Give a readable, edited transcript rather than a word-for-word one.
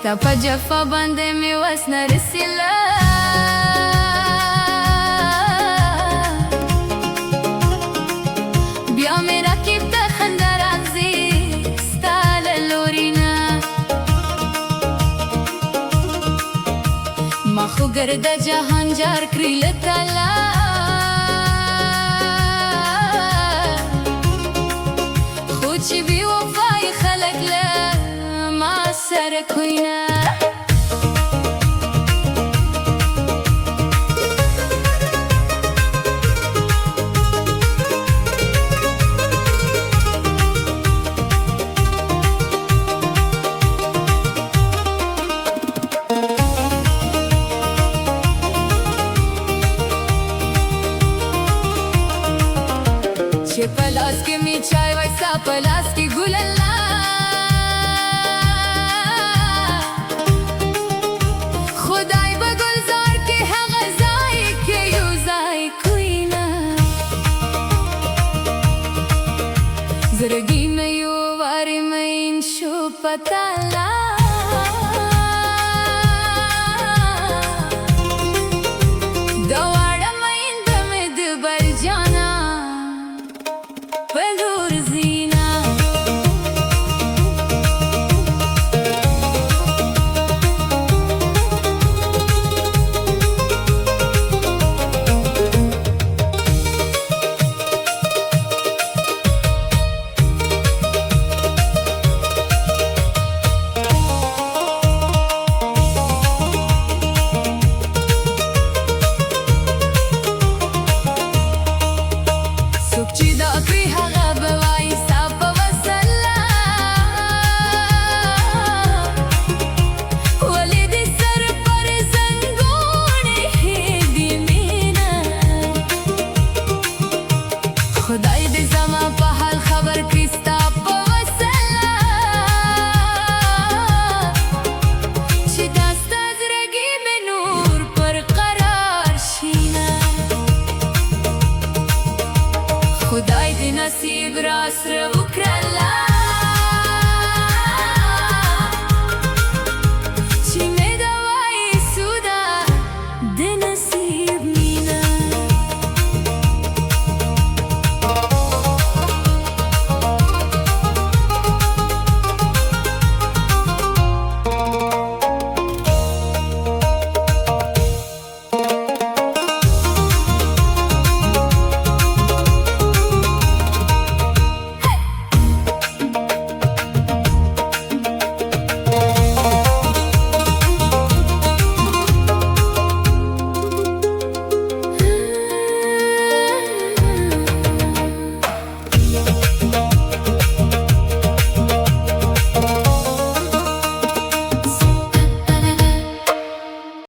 ستا په جفا باندې مې وس نه رسیله بیا مې رقیب ته خندا راځي ستا له لوري نه ما خو ګرده جهان جار کړي له تاله خو چې بې وفایي خلک له ما سره کوي نه چې په لاس کې مې چای وای ستا په لاس کې ګل الله خدای به ګلزار کې هغه ځای کې یو ځای کوي نه زړګي مې یو وارې مین شو په تاله خدای دې زما په حال خبر کړي ستا په وسله چې دا ستا زړګي مې نور پر قرار شي نه خدای دې نصیب را سره